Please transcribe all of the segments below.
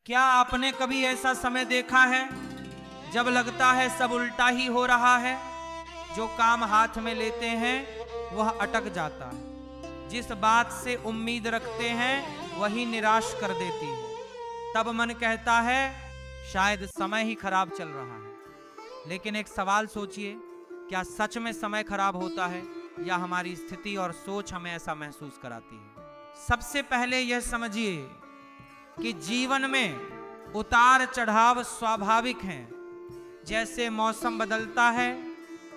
क्या आपने कभी ऐसा समय देखा है जब लगता है सब उल्टा ही हो रहा है? जो काम हाथ में लेते हैं वह अटक जाता है, जिस बात से उम्मीद रखते हैं वही निराश कर देती है। तब मन कहता है शायद समय ही खराब चल रहा है। लेकिन एक सवाल सोचिए, क्या सच में समय खराब होता है या हमारी स्थिति और सोच हमें ऐसा महसूस कराती है? सबसे पहले यह समझिए कि जीवन में उतार चढ़ाव स्वाभाविक हैं। जैसे मौसम बदलता है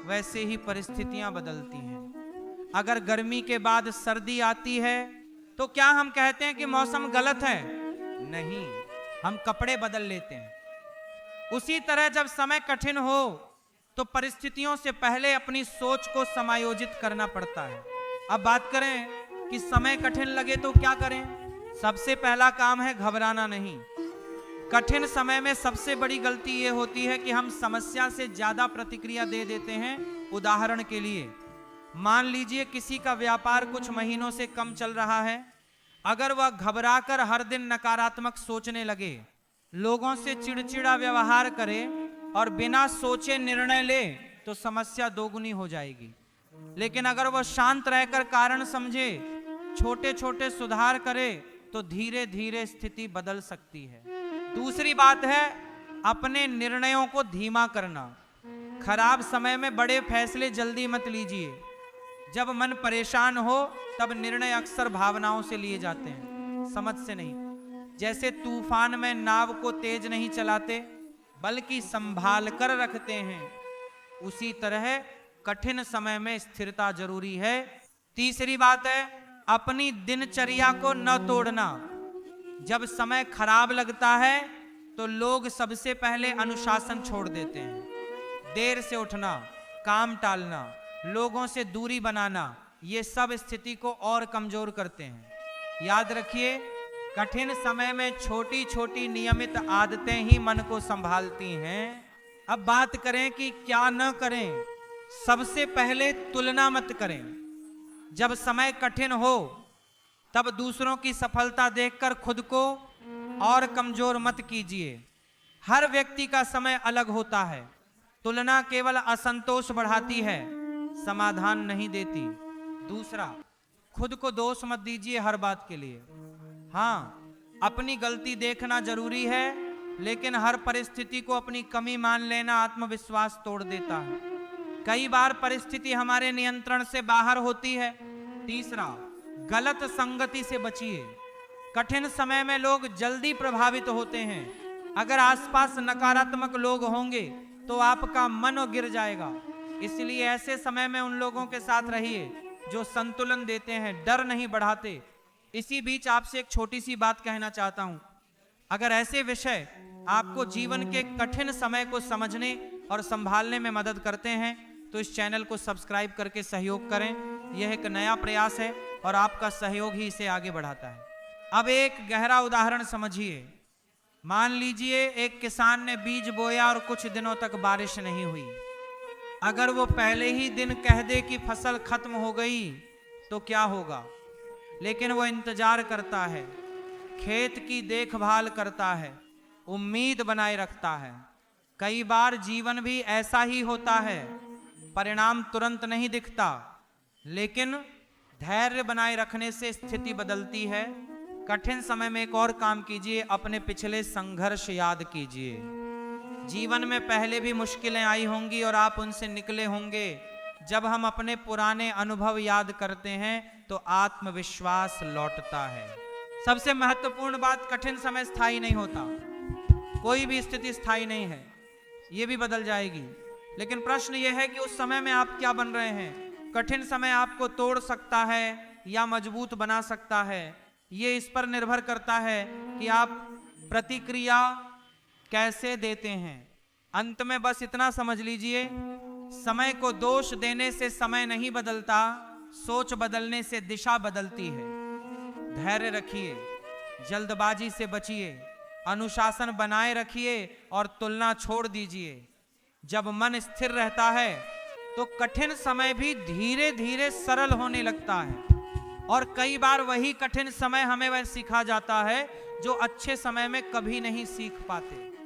वैसे ही परिस्थितियां बदलती हैं। अगर गर्मी के बाद सर्दी आती है तो क्या हम कहते हैं कि मौसम गलत है? नहीं, हम कपड़े बदल लेते हैं। उसी तरह जब समय कठिन हो तो परिस्थितियों से पहले अपनी सोच को समायोजित करना पड़ता है। अब बात करें कि समय कठिन लगे तो क्या करें? सबसे पहला काम है घबराना नहीं। कठिन समय में सबसे बड़ी गलती यह होती है कि हम समस्या से ज्यादा प्रतिक्रिया दे देते हैं। उदाहरण के लिए, मान लीजिए किसी का व्यापार कुछ महीनों से कम चल रहा है। अगर वह घबराकर हर दिन नकारात्मक सोचने लगे, लोगों से चिड़चिड़ा व्यवहार करे और बिना सोचे निर्णय ले तो समस्या दोगुनी हो जाएगी। लेकिन अगर वह शांत रहकर कारण समझे, छोटे छोटे सुधार करे तो धीरे धीरे स्थिति बदल सकती है। दूसरी बात है अपने निर्णयों को धीमा करना। खराब समय में बड़े फैसले जल्दी मत लीजिए। जब मन परेशान हो तब निर्णय अक्सर भावनाओं से लिए जाते हैं, समझ से नहीं। जैसे तूफान में नाव को तेज नहीं चलाते बल्कि संभाल कर रखते हैं, उसी तरह कठिन समय में स्थिरता जरूरी है। तीसरी बात है अपनी दिनचर्या को न तोड़ना। जब समय खराब लगता है तो लोग सबसे पहले अनुशासन छोड़ देते हैं। देर से उठना, काम टालना, लोगों से दूरी बनाना, ये सब स्थिति को और कमजोर करते हैं। याद रखिए, कठिन समय में छोटी छोटी नियमित आदतें ही मन को संभालती हैं। अब बात करें कि क्या न करें। सबसे पहले तुलना मत करें। जब समय कठिन हो तब दूसरों की सफलता देखकर खुद को और कमजोर मत कीजिए। हर व्यक्ति का समय अलग होता है। तुलना केवल असंतोष बढ़ाती है, समाधान नहीं देती। दूसरा, खुद को दोष मत दीजिए हर बात के लिए। हाँ, अपनी गलती देखना जरूरी है, लेकिन हर परिस्थिति को अपनी कमी मान लेना आत्मविश्वास तोड़ देता है। कई बार परिस्थिति हमारे नियंत्रण से बाहर होती है। तीसरा, गलत संगति से बचिए। कठिन समय में लोग जल्दी प्रभावित होते हैं। अगर आसपास नकारात्मक लोग होंगे तो आपका मन गिर जाएगा। इसलिए ऐसे समय में उन लोगों के साथ रहिए जो संतुलन देते हैं, डर नहीं बढ़ाते। इसी बीच आपसे एक छोटी सी बात कहना चाहता हूं। अगर ऐसे विषय आपको जीवन के कठिन समय को समझने और संभालने में मदद करते हैं तो इस चैनल को सब्सक्राइब करके सहयोग करें। यह एक नया प्रयास है और आपका सहयोग ही इसे आगे बढ़ाता है। अब एक गहरा उदाहरण समझिए। मान लीजिए एक किसान ने बीज बोया और कुछ दिनों तक बारिश नहीं हुई। अगर वो पहले ही दिन कह दे कि फसल खत्म हो गई तो क्या होगा? लेकिन वो इंतजार करता है, खेत की देखभाल करता है, उम्मीद बनाए रखता है। कई बार जीवन भी ऐसा ही होता है। परिणाम तुरंत नहीं दिखता, लेकिन धैर्य बनाए रखने से स्थिति बदलती है। कठिन समय में एक और काम कीजिए, अपने पिछले संघर्ष याद कीजिए। जीवन में पहले भी मुश्किलें आई होंगी और आप उनसे निकले होंगे। जब हम अपने पुराने अनुभव याद करते हैं तो आत्मविश्वास लौटता है। सबसे महत्वपूर्ण बात, कठिन समय स्थायी नहीं होता। कोई भी स्थिति स्थायी नहीं है, ये भी बदल जाएगी। लेकिन प्रश्न यह है कि उस समय में आप क्या बन रहे हैं। कठिन समय आपको तोड़ सकता है या मजबूत बना सकता है। ये इस पर निर्भर करता है कि आप प्रतिक्रिया कैसे देते हैं। अंत में बस इतना समझ लीजिए, समय को दोष देने से समय नहीं बदलता, सोच बदलने से दिशा बदलती है। धैर्य रखिए, जल्दबाजी से बचिए, अनुशासन बनाए रखिए और तुलना छोड़ दीजिए। जब मन स्थिर रहता है तो कठिन समय भी धीरे धीरे सरल होने लगता है। और कई बार वही कठिन समय हमें वह सिखा जाता है जो अच्छे समय में कभी नहीं सीख पाते।